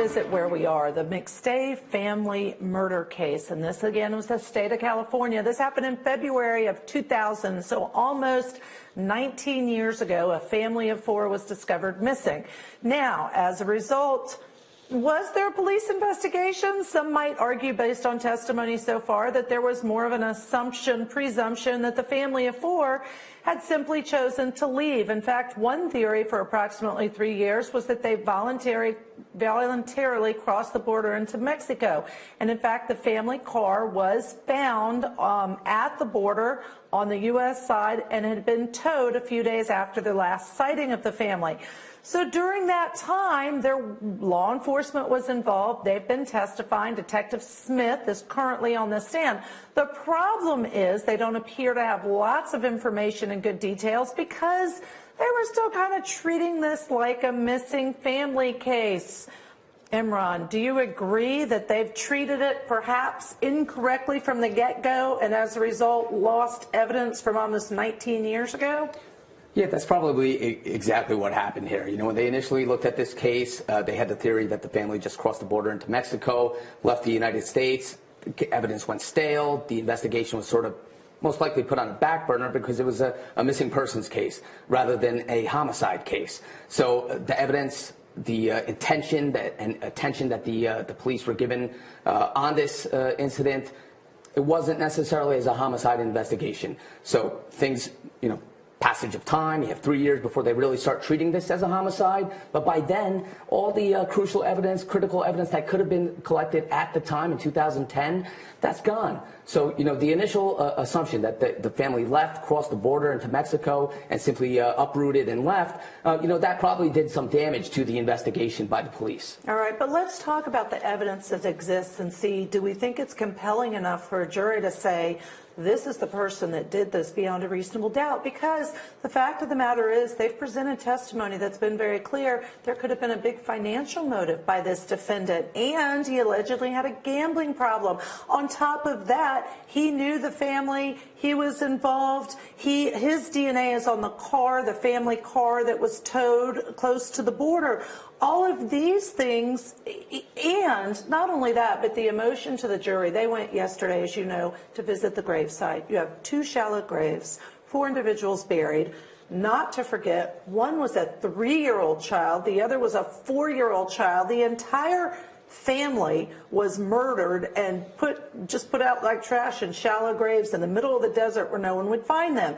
revisit where we are, the McStay family murder case. And this, again, was the state of California. This happened in February of 2000, so almost 19 years ago. A family of 4 was discovered missing. Now, as a result, was there a police investigation? Some might argue, based on testimony so far, that there was more of an presumption that the family of 4 had simply chosen to leave. In fact, one theory for approximately 3 years was that they voluntarily crossed the border into Mexico. And in fact, the family car was found at the border on the U.S. side and had been towed a few days after the last sighting of the family. So during that time, their law enforcement was involved. They've been testifying. Detective Smith is currently on the stand. The problem is they don't appear to have lots of information and good details because they were still kind of treating this like a missing family case. Imran, do you agree that they've treated it perhaps incorrectly from the get-go and as a result lost evidence from almost 19 years ago? Yeah, that's probably exactly what happened here. You know, when they initially looked at this case, they had the theory that the family just crossed the border into Mexico, left the United States, evidence went stale, the investigation was sort of most likely put on a back burner because it was a missing persons case rather than a homicide case. So the evidence, the attention that the police were given on this incident, it wasn't necessarily as a homicide investigation. So things, you know, passage of time, you have 3 years before they really start treating this as a homicide. But by then, all the crucial evidence, critical evidence that could have been collected at the time in 2010, that's gone. So, you know, the initial assumption that the family left, crossed the border into Mexico, and simply uprooted and left, you know, that probably did some damage to the investigation by the police. All right, but let's talk about the evidence that exists and see, do we think it's compelling enough for a jury to say, this is the person that did this beyond a reasonable doubt? Because the fact of the matter is they've presented testimony that's been very clear. There could have been a big financial motive by this defendant, and he allegedly had a gambling problem. On top of that, he knew the family. He was involved. His DNA is on the car, the family car that was towed close to the border. All of these things, and not only that, but the emotion to the jury. They went yesterday, as you know, to visit the gravesite. You have 2 shallow graves, 4 individuals buried. Not to forget, one was a 3-year-old child, the other was a 4-year-old child. The entire family was murdered and just put out like trash in shallow graves in the middle of the desert where no one would find them.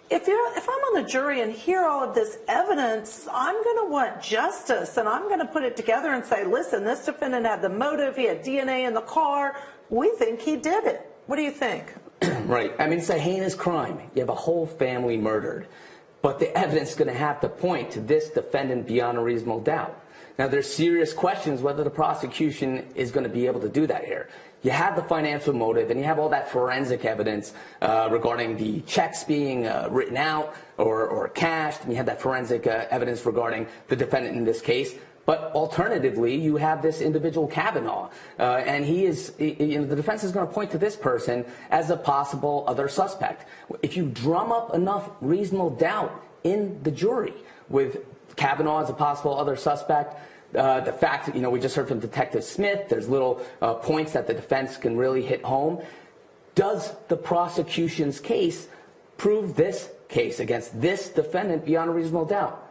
If I'm on the jury and hear all of this evidence, I'm going to want justice, and I'm going to put it together and say, listen, this defendant had the motive, he had DNA in the car, we think he did it. What do you think? Right. I mean, it's a heinous crime. You have a whole family murdered, but the evidence is going to have to point to this defendant beyond a reasonable doubt. Now, there's serious questions whether the prosecution is going to be able to do that here. You have the financial motive, and you have all that forensic evidence regarding the checks being written out or cashed, and you have that forensic evidence regarding the defendant in this case. But alternatively, you have this individual Kavanaugh, and the defense is going to point to this person as a possible other suspect. If you drum up enough reasonable doubt in the jury with Kavanaugh as a possible other suspect, the fact that, you know, we just heard from Detective Smith, there's little points that the defense can really hit home. Does the prosecution's case prove this case against this defendant beyond a reasonable doubt?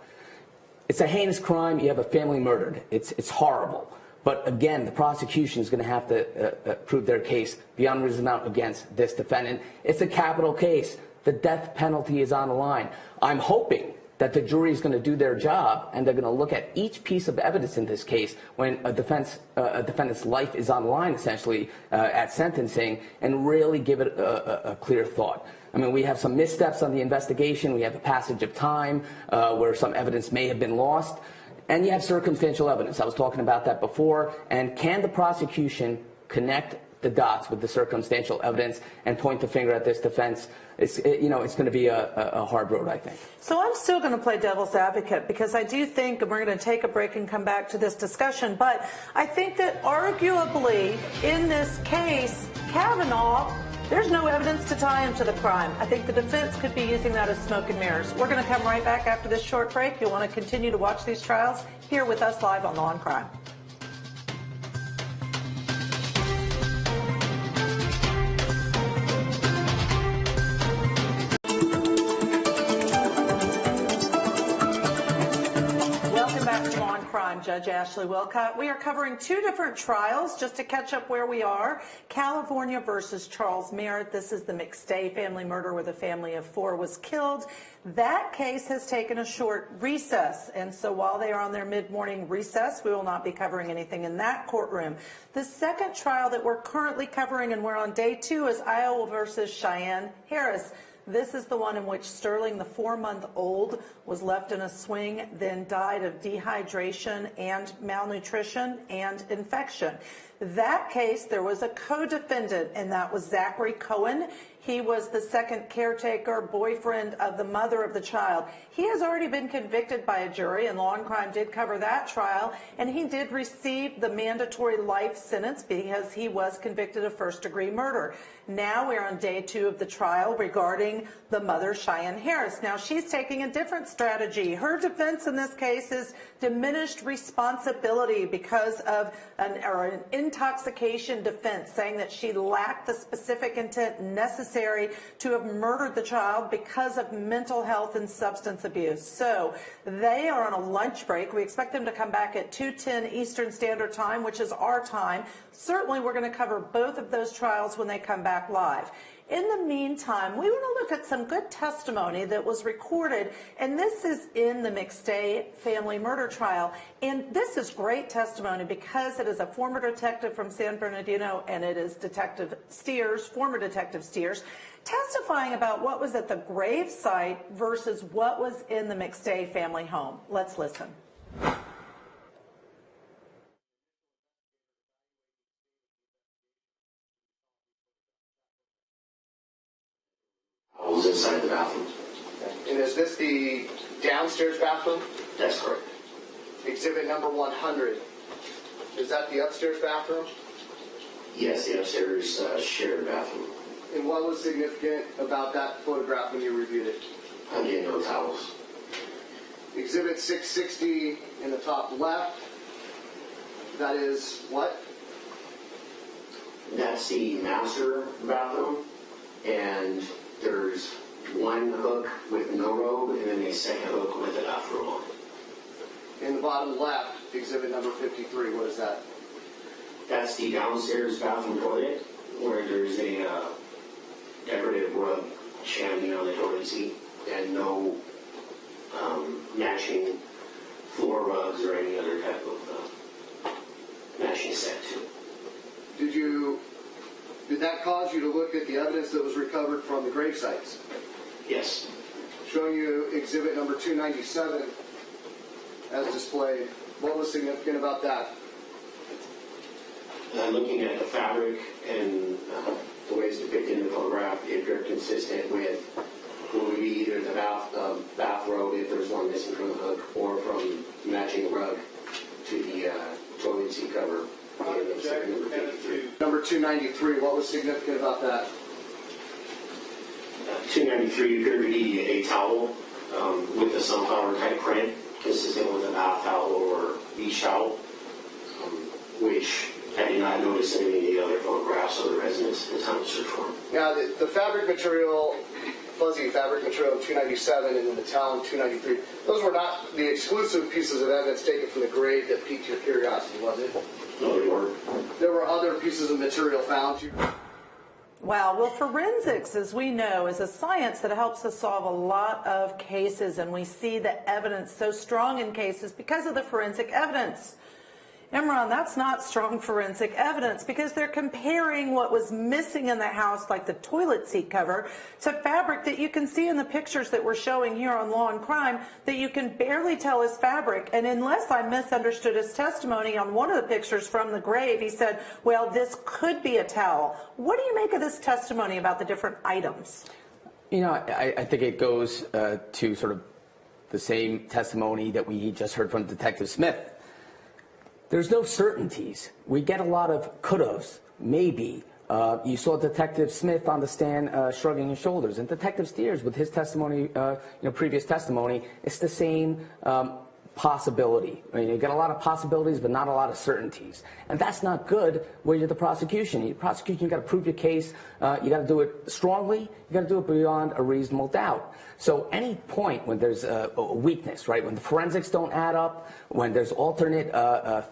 It's a heinous crime. You have a family murdered. It's horrible. But again, the prosecution is going to have to prove their case beyond a reasonable doubt against this defendant. It's a capital case. The death penalty is on the line. I'm hoping that the jury is going to do their job, and they're going to look at each piece of evidence in this case when a defendant's life is on the line, essentially, at sentencing, and really give it a clear thought. I mean, we have some missteps on the investigation. We have a passage of time where some evidence may have been lost. And you have circumstantial evidence. I was talking about that before. And can the prosecution connect the dots with the circumstantial evidence and point the finger at this defense? It's going to be a hard road, I think. So I'm still going to play devil's advocate because I do think, and we're going to take a break and come back to this discussion, but I think that arguably in this case, Kavanaugh, there's no evidence to tie him to the crime. I think the defense could be using that as smoke and mirrors. We're going to come right back after this short break. You'll want to continue to watch these trials here with us live on Law&Crime. I'm Judge Ashley Wilcott. We are covering two different trials just to catch up where we are. California versus Charles Merritt. This is the McStay family murder where the family of four was killed. That case has taken a short recess, and so while they are on their mid-morning recess, we will not be covering anything in that courtroom. The second trial that we're currently covering, and we're on day 2, is Iowa versus Cheyenne Harris. This is the one in which Sterling, the 4-month-old, was left in a swing, then died of dehydration and malnutrition and infection. That case, there was a co-defendant, and that was Zachary Cohen. He was the second caretaker, boyfriend of the mother of the child. He has already been convicted by a jury, and Law&Crime did cover that trial, and he did receive the mandatory life sentence because he was convicted of first-degree murder. Now we're on day 2 of the trial regarding the mother, Cheyenne Harris. Now she's taking a different strategy. Her defense in this case is diminished responsibility because of an intoxication defense, saying that she lacked the specific intent necessary to have murdered the child because of mental health and substance abuse. So they are on a lunch break. We expect them to come back at 2:10 Eastern Standard Time, which is our time. Certainly we're going to cover both of those trials when they come back live. In the meantime, we want to look at some good testimony that was recorded, and this is in the McStay family murder trial. And this is great testimony because it is a former detective from San Bernardino, and it is Detective Steers, former Detective Steers, testifying about what was at the grave site versus what was in the McStay family home. Let's listen. Was inside the bathroom. And is this the downstairs bathroom? That's correct. Exhibit number 100. Is that the upstairs bathroom? Yes, the upstairs shared bathroom. And what was significant about that photograph when you reviewed it? Again, no towels. Exhibit 660 in the top left. That is what? That's the master bathroom, and there's one hook with no robe, and then a second hook with a bathroom on. In the bottom left, exhibit number 53. What is that? That's the downstairs bathroom toilet, where there's a decorative rug standing on the toilet seat, and no matching floor rugs or any other type of matching set to it. Did that cause you to look at the evidence that was recovered from the grave sites? Yes. Showing you exhibit number 297 as displayed. What was significant about that? Looking at the fabric and the way it's depicted in the photograph, it appeared consistent with what would be either the bathrobe, if there's one missing from the hook, or from matching rug to the toilet seat cover. Number 293, what was significant about that? 293 appeared to be a towel with a sunflower type print, consistent with a bath towel or beach towel, which I did not notice in any of the other photographs of the residents at the time of search for. Now, the fabric material, fuzzy fabric material in 297 and then the towel in 293, those were not the exclusive pieces of evidence taken from the grave that piqued your curiosity, was it? No, they weren't. There were other pieces of material found. Wow. Well, forensics, as we know, is a science that helps us solve a lot of cases, and we see the evidence so strong in cases because of the forensic evidence. Imran, that's not strong forensic evidence because they're comparing what was missing in the house, like the toilet seat cover, to fabric that you can see in the pictures that we're showing here on Law&Crime that you can barely tell is fabric. And unless I misunderstood his testimony on one of the pictures from the grave, he said, well, this could be a towel. What do you make of this testimony about the different items? You know, I think it goes to sort of the same testimony that we just heard from Detective Smith. There's no certainties. We get a lot of could-haves, maybe. You saw Detective Smith on the stand shrugging his shoulders, and Detective Steers with his testimony, previous testimony, it's the same possibility. I mean, you get a lot of possibilities, but not a lot of certainties. And that's not good when you're the prosecution. You got to prove your case. You got to do it strongly. You got to do it beyond a reasonable doubt. So any point when there's a weakness, right, when the forensics don't add up, when there's alternate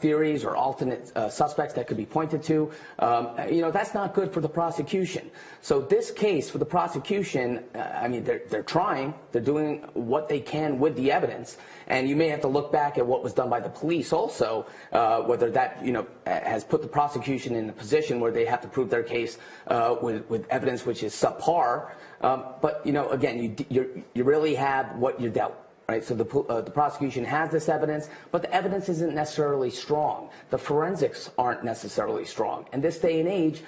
theories or alternate suspects that could be pointed to, that's not good for the prosecution. So this case for the prosecution, I mean, they're trying. They're doing what they can with the evidence. And you may have to look back at what was done by the police also, whether that, has put the prosecution in a position where they have to prove their case with evidence which is subpar. But, again, you really have what you're dealt. Right, so the prosecution has this evidence, but the evidence isn't necessarily strong. The forensics aren't necessarily strong. In this day and age,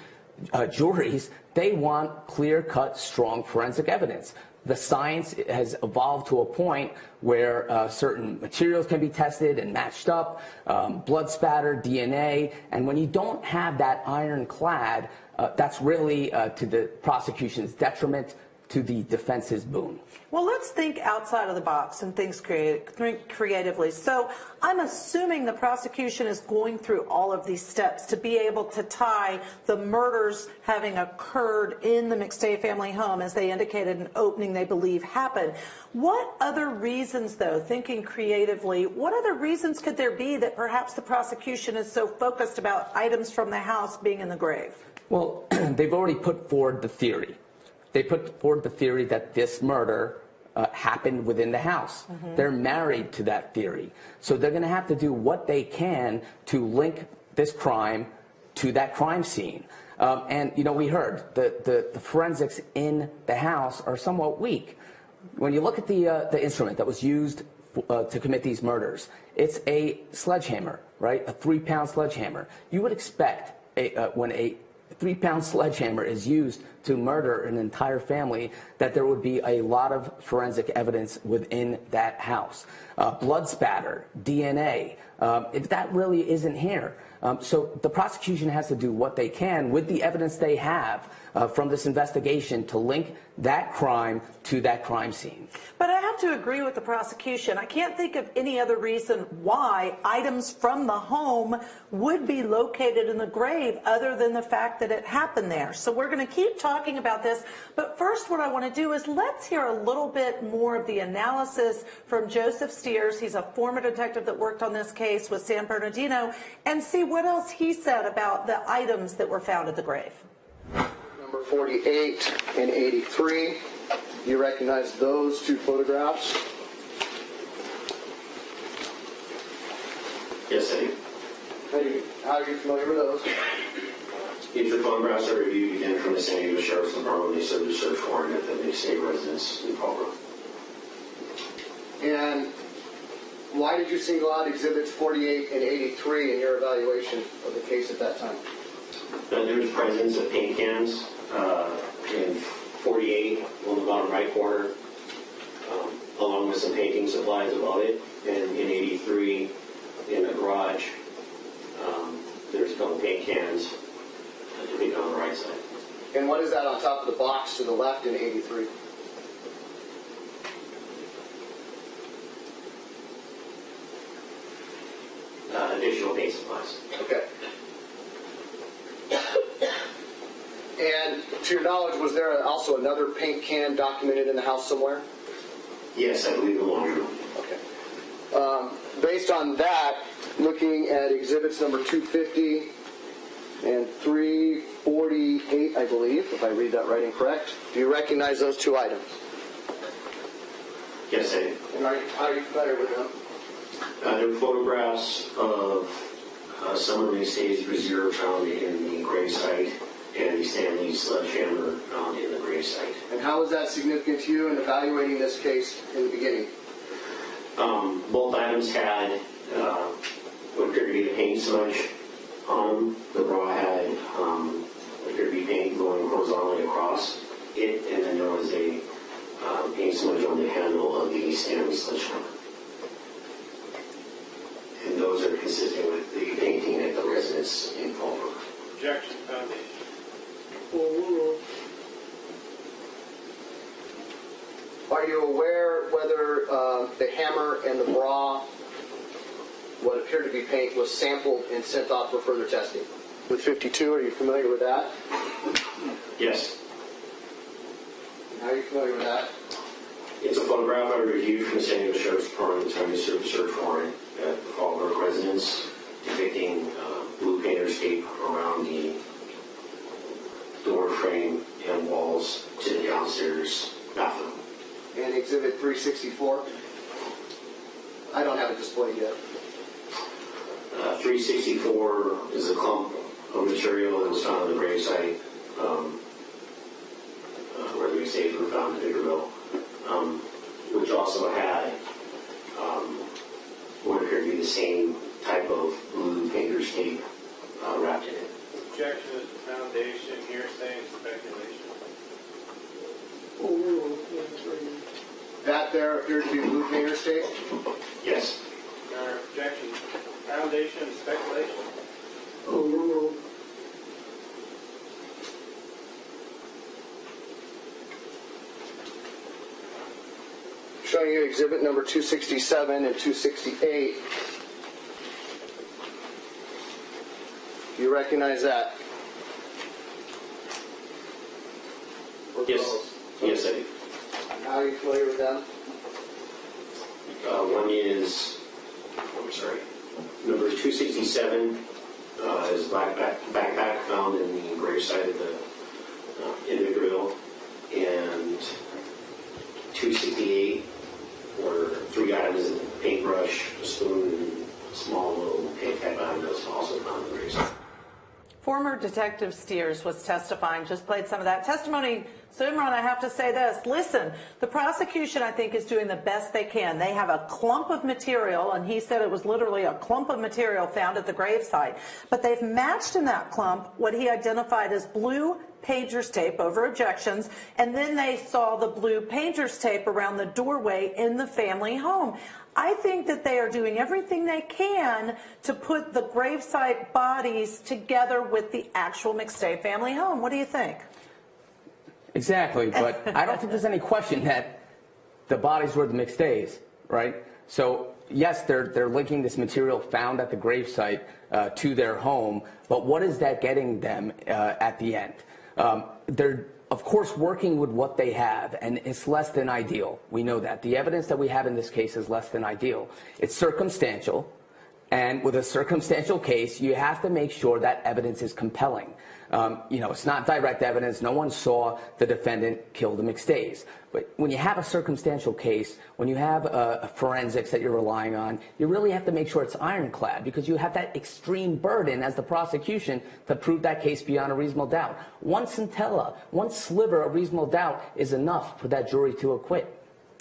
juries, they want clear-cut, strong forensic evidence. The science has evolved to a point where certain materials can be tested and matched up, blood spatter, DNA, and when you don't have that ironclad, that's really to the prosecution's detriment, to the defense's boon. Well, let's think outside of the box and think creatively. So I'm assuming the prosecution is going through all of these steps to be able to tie the murders having occurred in the McStay family home, as they indicated in opening, they believe happened. What other reasons, though, thinking creatively, what other reasons could there be that perhaps the prosecution is so focused about items from the house being in the grave? Well, they've already put forward the theory. They put forward the theory that this murder happened within the house. Mm-hmm. They're married to that theory. So they're going to have to do what they can to link this crime to that crime scene. And we heard the forensics in the house are somewhat weak. When you look at the instrument that was used to commit these murders, it's a sledgehammer, right? A 3-pound sledgehammer. You would expect when a 3-pound sledgehammer is used to murder an entire family, that there would be a lot of forensic evidence within that house. Blood spatter, DNA, if that really isn't here. So the prosecution has to do what they can with the evidence they have from this investigation to link that crime to that crime scene. But I have to agree with the prosecution. I can't think of any other reason why items from the home would be located in the grave other than the fact that it happened there. So we're going to keep talking about this. But first, what I want to do is let's hear a little bit more of the analysis from Joseph Steers. He's a former detective that worked on this case with San Bernardino, and see what else he said about the items that were found at the grave. Number 48 and 83. You recognize those two photographs? Yes, I do. How are you familiar with those? These are photographs I reviewed again from the San Diego Sheriff's Department. They served a search warrant at the McStay residence in Fall River. And why did you single out exhibits 48 and 83 in your evaluation of the case at that time? There was presence of paint cans in 48 on the bottom right corner, along with some painting supplies above it. And in 83, in the garage, there's a couple paint cans to be on the right side. And what is that on top of the box to the left in 83? Additional paint supplies. Okay. And to your knowledge, was there also another paint can documented in the house somewhere? Yes, I believe the laundry room. Okay. Based on that, looking at exhibits number 250 and 348, I believe, if I read that right and correct, do you recognize those two items? Yes, I do. And are you familiar with them? There were photographs of some of the McStay's reserve found in the grave site and the Stanley sledgehammer found in the grave site. And how was that significant to you in evaluating this case in the beginning? Both items had what appeared to be a paint smudge on them. The bra had what appeared to be paint going horizontally across it, and then there was a paint smudge on the handle of the Stanley sledgehammer. And those are consistent with the painting at the residence in Fall River. Objection, foundation. Are you aware whether the hammer and the bra what appeared to be paint was sampled and sent off for further testing. With 52, are you familiar with that? Yes. How are you familiar with that? It's a photograph I reviewed from the San Diego Sheriff's Department time to serve a search warrant at the Fallbrook residence, depicting blue painter's tape around the door frame and walls to the downstairs bathroom. And Exhibit 364? I don't have it displayed yet. 364 is a clump of material that was found on the gravesite where the McStays were found in Victorville, which also had what appeared to be the same type of blue painter's tape wrapped in it. Objection is the foundation, hearsay, and speculation. That there appeared to be blue painter's tape? Yes. Your Honor, objection, foundation, and speculation. Showing you exhibit number 267 and 268. You recognize that? Yes. Yes, I do. How are you familiar with them? One is, number 267 is a black backpack found in the gravesite of the in Victorville, and 268 were 3 items: a paintbrush, a spoon, and a small little paint type item that was also found in the gravesite. Former Detective Steers was testifying, just played some of that testimony. So Imran, I have to say this. Listen, the prosecution, I think, is doing the best they can. They have a clump of material, and he said it was literally a clump of material found at the gravesite. But they've matched in that clump what he identified as blue painter's tape over objections, and then they saw the blue painter's tape around the doorway in the family home. I think that they are doing everything they can to put the gravesite bodies together with the actual McStay family home. What do you think? Exactly, but I don't think there's any question that the bodies were the McStays, right? So yes, they're linking this material found at the gravesite to their home, but what is that getting them at the end? They're, of course, working with what they have, and it's less than ideal. We know that. The evidence that we have in this case is less than ideal. It's circumstantial, and with a circumstantial case, you have to make sure that evidence is compelling. It's not direct evidence. No one saw the defendant kill the McStays. But when you have a circumstantial case, when you have a forensics that you're relying on, you really have to make sure it's ironclad, because you have that extreme burden as the prosecution to prove that case beyond a reasonable doubt. One scintilla, one sliver of reasonable doubt is enough for that jury to acquit.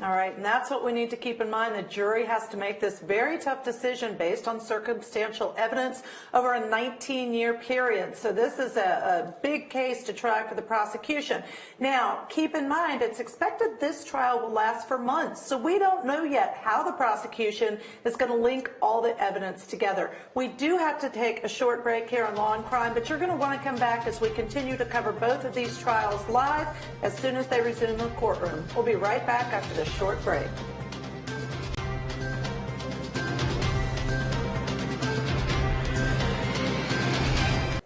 All right, and that's what we need to keep in mind. The jury has to make this very tough decision based on circumstantial evidence over a 19-year period. So this is a big case to try for the prosecution. Now, keep in mind, it's expected this trial will last for months. So we don't know yet how the prosecution is going to link all the evidence together. We do have to take a short break here on Law and Crime, but you're going to want to come back as we continue to cover both of these trials live as soon as they resume the courtroom. We'll be right back after this short break.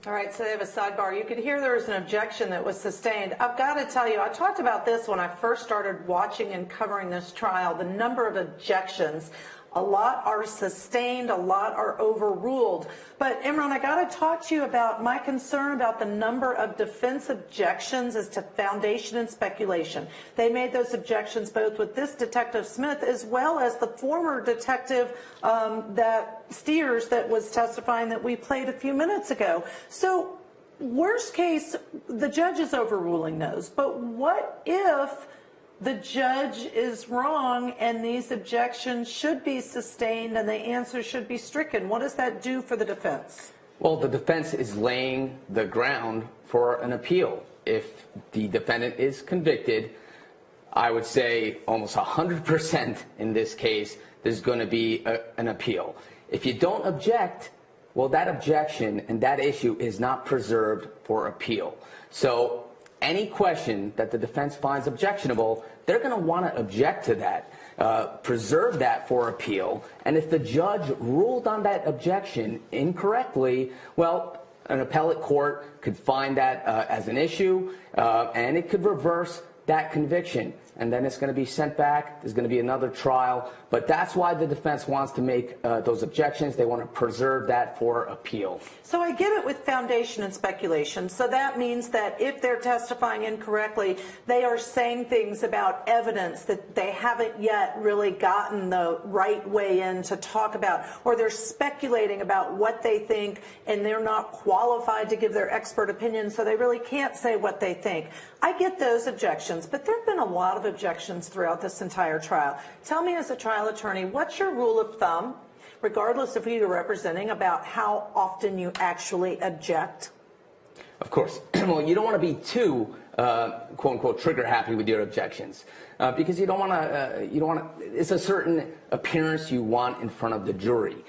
All right, so they have a sidebar. You could hear there was an objection that was sustained. I've got to tell you, I talked about this when I first started watching and covering this trial, the number of objections. A lot are sustained, a lot are overruled. But Imran, I got to talk to you about my concern about the number of defense objections as to foundation and speculation. They made those objections both with this Detective Smith as well as the former detective that Steers that was testifying that we played a few minutes ago. So worst case, the judge is overruling those. But what if the judge is wrong and these objections should be sustained and the answer should be stricken? What does that do for the defense? Well, the defense is laying the ground for an appeal. If the defendant is convicted, I would say almost 100% in this case, there's going to be an appeal. If you don't object, well, that objection and that issue is not preserved for appeal. So any question that the defense finds objectionable, they're going to want to object to that. preserve that for appeal. And if the judge ruled on that objection incorrectly, well, an appellate court could find that as an issue, and it could reverse that conviction. And then it's going to be sent back. There's going to be another trial. But that's why the defense wants to make those objections. They want to preserve that for appeal. So I get it with foundation and speculation. So that means that if they're testifying incorrectly, they are saying things about evidence that they haven't yet really gotten the right way in to talk about, or they're speculating about what they think, and they're not qualified to give their expert opinion, so they really can't say what they think. I get those objections, but there have been a lot of objections throughout this entire trial. Tell me, as a trial attorney, what's your rule of thumb, regardless of who you're representing, about how often you actually object? Of course. Well, you don't want to be too, quote unquote, trigger happy with your objections, because you don't want to. It's a certain appearance you want in front of the jury.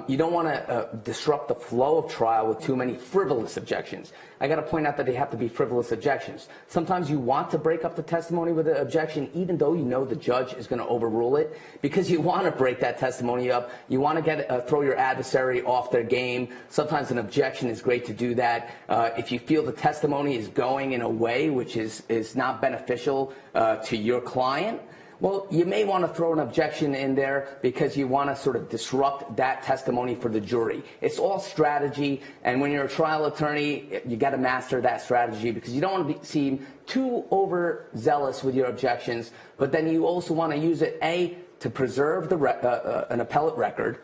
You don't want to disrupt the flow of trial with too many frivolous objections. I got to point out that they have to be frivolous objections. Sometimes you want to break up the testimony with an objection, even though you know the judge is going to overrule it, because you want to break that testimony up. You want to throw your adversary off their game. Sometimes an objection is great to do that. If you feel the testimony is going in a way which is not beneficial to your client, well, you may want to throw an objection in there because you want to sort of disrupt that testimony for the jury. It's all strategy, and when you're a trial attorney, you got to master that strategy, because you don't want to seem too overzealous with your objections, but then you also want to use it, A, to preserve an appellate record,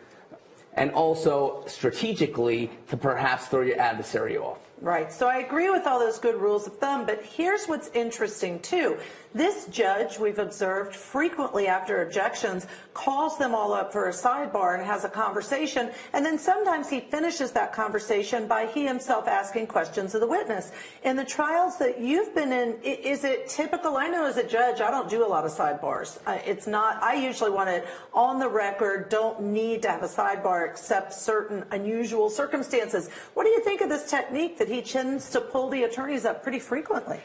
and also strategically to perhaps throw your adversary off. Right. So I agree with all those good rules of thumb, but here's what's interesting, too. This judge, we've observed frequently after objections, calls them all up for a sidebar and has a conversation, and then sometimes he finishes that conversation by he himself asking questions of the witness. In the trials that you've been in, is it typical? I know as a judge, I don't do a lot of sidebars. It's not, I usually want it on the record, don't need to have a sidebar except certain unusual circumstances. What do you think of this technique that he tends to pull the attorneys up pretty frequently?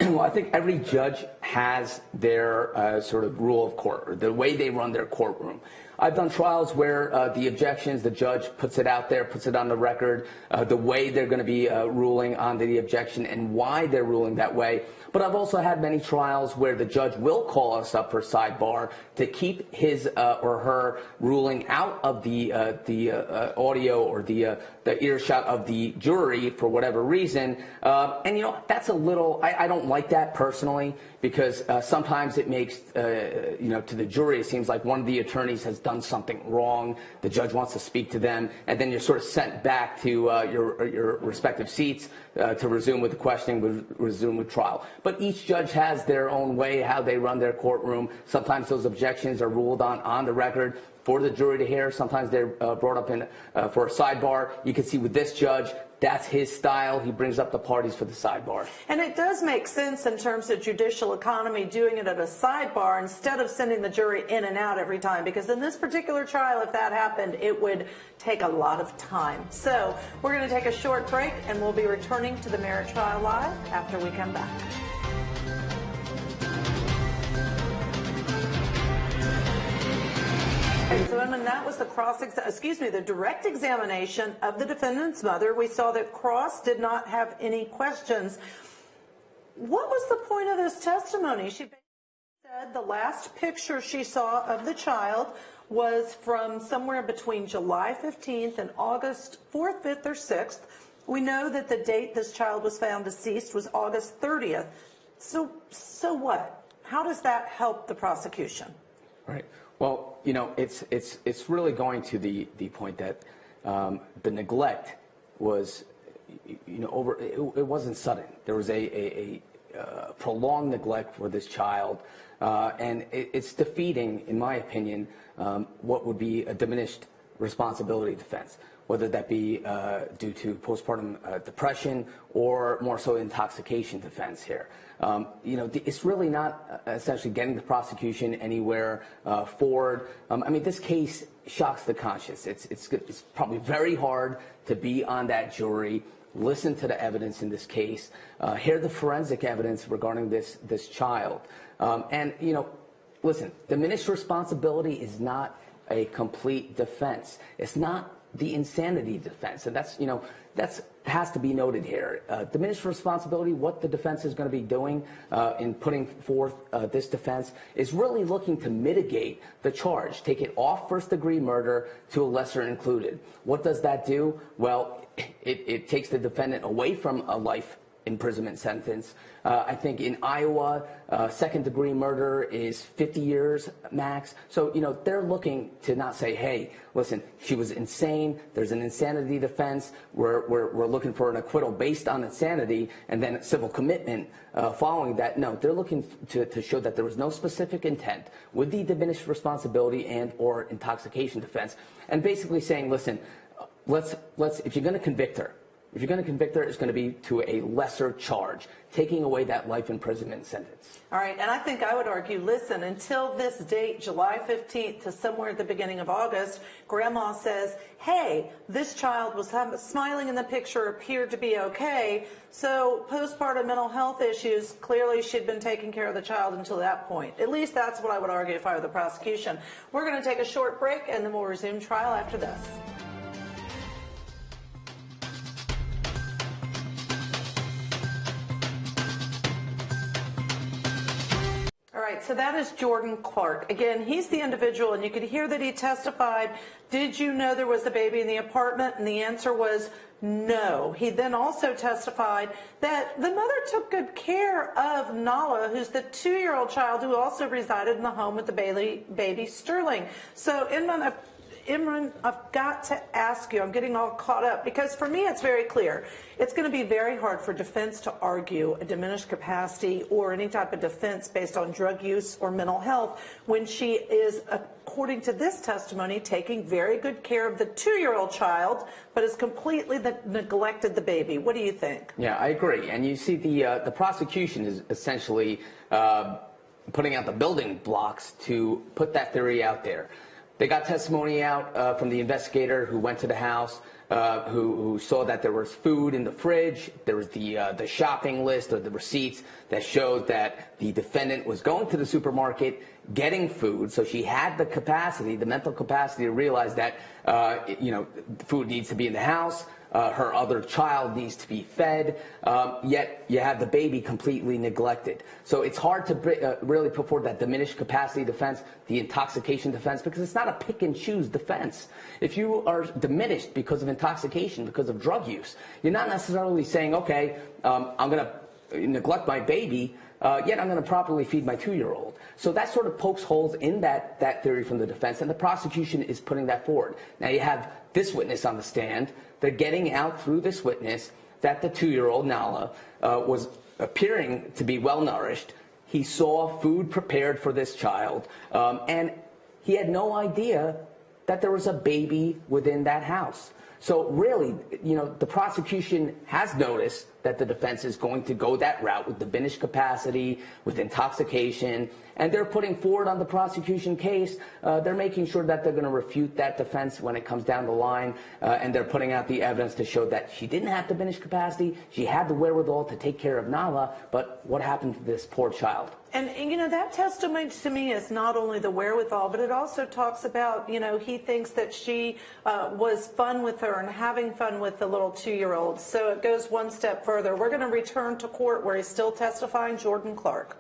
Well, I think every judge has their sort of rule of court, or the way they run their courtroom. I've done trials where the objections, the judge puts it out there, puts it on the record, the way they're going to be ruling on the objection and why they're ruling that way. But I've also had many trials where the judge will call us up for sidebar to keep his or her ruling out of the audio or the earshot of the jury for whatever reason. And, you know, that's a little, I don't like that personally, because sometimes it makes, you know, to the jury, it seems like one of the attorneys has done something wrong. The judge wants to speak to them, and then you're sort of sent back to your respective seats to resume with the questioning, resume with trial. But each judge has their own way how they run their courtroom. Sometimes those objections are ruled on the record for the jury to hear. Sometimes they're brought up in for a sidebar. You can see with this judge, that's his style. He brings up the parties for the sidebar. And it does make sense in terms of judicial economy doing it at a sidebar instead of sending the jury in and out every time, because in this particular trial, if that happened, it would take a lot of time. So we're going to take a short break, and we'll be returning to the Merit Trial Live after we come back. So, and that was the direct examination of the defendant's mother. We saw that Cross did not have any questions. What was the point of this testimony? She basically said the last picture she saw of the child was from somewhere between July 15th and August 4th, 5th, or 6th. We know that the date this child was found deceased was August 30th. So what? How does that help the prosecution? Right. Well, you know, it's really going to the point that the neglect was, you know, it wasn't sudden. There was a prolonged neglect for this child, and it's defeating, in my opinion, what would be a diminished responsibility defense, whether that be due to postpartum depression or more so intoxication defense here. You know, it's really not essentially getting the prosecution anywhere forward. I mean, this case shocks the conscience. It's probably very hard to be on that jury, listen to the evidence in this case, hear the forensic evidence regarding this child. And, you know, listen, diminished responsibility is not a complete defense. It's not the insanity defense, and that's has to be noted here. Diminished responsibility, what the defense is going to be doing in putting forth this defense, is really looking to mitigate the charge, take it off first-degree murder to a lesser included. What does that do? Well, it takes the defendant away from a life imprisonment sentence. I think in Iowa, second-degree murder is 50 years max. So, they're looking to not say, hey, listen, she was insane. There's an insanity defense. We're looking for an acquittal based on insanity and then civil commitment following that. No, they're looking to show that there was no specific intent with the diminished responsibility and or intoxication defense, and basically saying, listen, let's if you're going to convict her, it's going to be to a lesser charge, taking away that life imprisonment sentence. All right, and I think I would argue, listen, until this date, July 15th to somewhere at the beginning of August, Grandma says, hey, this child was smiling in the picture, appeared to be okay, so postpartum mental health issues, clearly she'd been taking care of the child until that point. At least that's what I would argue if I were the prosecution. We're going to take a short break, and then we'll resume trial after this. All right, so that is Jordan Clark. Again, he's the individual, and you could hear that he testified, did you know there was a baby in the apartment? And the answer was no. He then also testified that the mother took good care of Nala, who's the 2-year-old child who also resided in the home with the baby Sterling. So Imran, I've got to ask you, I'm getting all caught up, because for me it's very clear. It's going to be very hard for defense to argue a diminished capacity or any type of defense based on drug use or mental health when she is, according to this testimony, taking very good care of the 2-year-old child, but has completely neglected the baby. What do you think? Yeah, I agree. And you see the prosecution is essentially putting out the building blocks to put that theory out there. They got testimony out from the investigator who went to the house, who saw that there was food in the fridge. There was the shopping list or the receipts that showed that the defendant was going to the supermarket, getting food. So she had the capacity, the mental capacity to realize that, food needs to be in the house. Her other child needs to be fed, yet you have the baby completely neglected. So it's hard to really put forward that diminished capacity defense, the intoxication defense, because it's not a pick and choose defense. If you are diminished because of intoxication, because of drug use, you're not necessarily saying, okay, I'm going to neglect my baby, yet I'm going to properly feed my 2-year-old. So that sort of pokes holes in that theory from the defense, and the prosecution is putting that forward. Now you have this witness on the stand. They're getting out through this witness that the 2-year-old Nala was appearing to be well-nourished. He saw food prepared for this child, and he had no idea that there was a baby within that house. So really, the prosecution has noticed that the defense is going to go that route with diminished capacity, with intoxication, and they're putting forward on the prosecution case, they're making sure that they're going to refute that defense when it comes down the line, and they're putting out the evidence to show that she didn't have diminished capacity, she had the wherewithal to take care of Nala, but what happened to this poor child? And that testimony to me is not only the wherewithal, but it also talks about, he thinks that she was fun with her and having fun with the little 2-year-old. So it goes one step further. We're going to return to court where he's still testifying, Jordan Clark.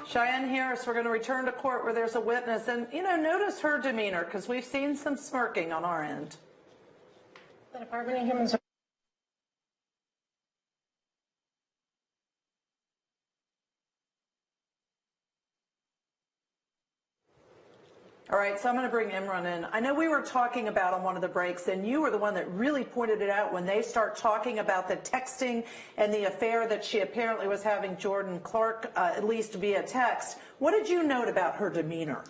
Cheyenne Harris, we're going to return to court where there's a witness. And, notice her demeanor, because we've seen some smirking on our end. The Department of Human Services. All right, so I'm going to bring Imran in. I know we were talking about on one of the breaks, and you were the one that really pointed it out when they start talking about the texting and the affair that she apparently was having Jordan Clark, at least via text. What did you note about her demeanor?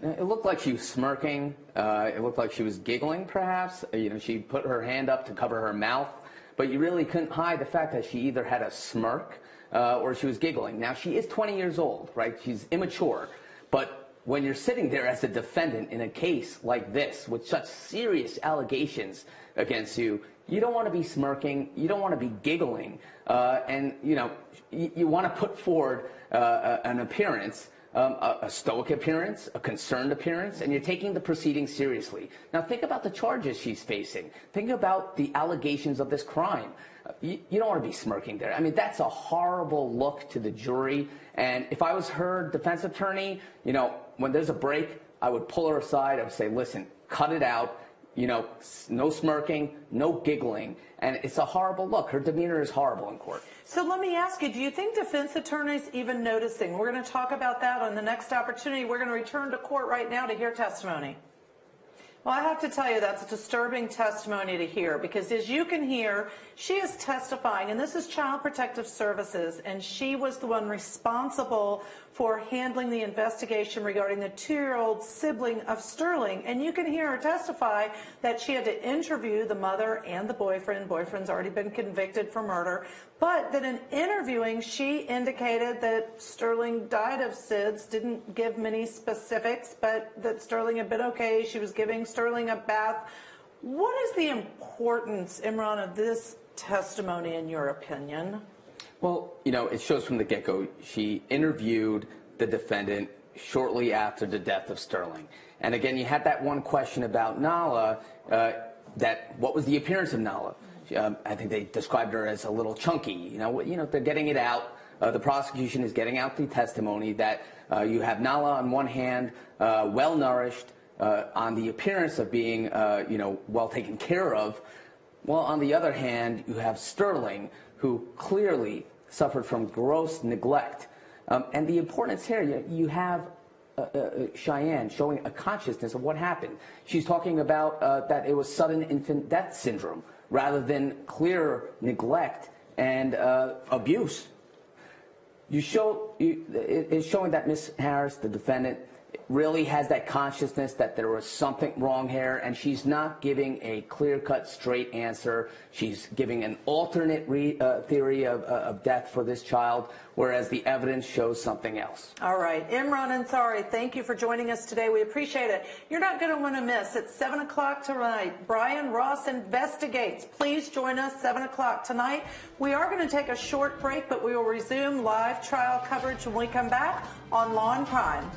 It looked like she was smirking. It looked like she was giggling, perhaps. She put her hand up to cover her mouth, but you really couldn't hide the fact that she either had a smirk or she was giggling. Now, she is 20 years old, right? She's immature, but when you're sitting there as a defendant in a case like this with such serious allegations against you, you don't want to be smirking, you don't want to be giggling, and you want to put forward an appearance, a stoic appearance, a concerned appearance, and you're taking the proceedings seriously. Now think about the charges she's facing. Think about the allegations of this crime. You don't want to be smirking there. I mean, that's a horrible look to the jury. And if I was her defense attorney, when there's a break, I would pull her aside. I would say, listen, cut it out. No smirking, no giggling. And it's a horrible look. Her demeanor is horrible in court. So let me ask you, do you think defense attorneys even noticing? We're going to talk about that on the next opportunity. We're going to return to court right now to hear testimony. Well, I have to tell you, that's a disturbing testimony to hear, because as you can hear, she is testifying, and this is Child Protective Services, and she was the one responsible for handling the investigation regarding the 2-year-old sibling of Sterling. And you can hear her testify that she had to interview the mother and the boyfriend. Boyfriend's already been convicted for murder. But that in interviewing, she indicated that Sterling died of SIDS, didn't give many specifics, but that Sterling had been okay. She was giving Sterling a bath. What is the importance, Imran, of this testimony in your opinion? Well, it shows from the get-go. She interviewed the defendant shortly after the death of Sterling. And again, you had that one question about Nala, what was the appearance of Nala? I think they described her as a little chunky. They're getting it out. The prosecution is getting out the testimony that you have Nala on one hand, well-nourished, on the appearance of being, well taken care of. Well, on the other hand, you have Sterling, who clearly suffered from gross neglect. And the importance here, you have Cheyenne showing a consciousness of what happened. She's talking about that it was sudden infant death syndrome rather than clear neglect and abuse. It's showing that Ms. Harris, the defendant, really has that consciousness that there was something wrong here, and she's not giving a clear-cut, straight answer. She's giving an alternate theory of death for this child, whereas the evidence shows something else. All right. Imran Ansari, thank you for joining us today. We appreciate it. You're not going to want to miss. It's 7 o'clock tonight. Brian Ross Investigates. Please join us 7 o'clock tonight. We are going to take a short break, but we will resume live trial coverage when we come back on Law and Crime.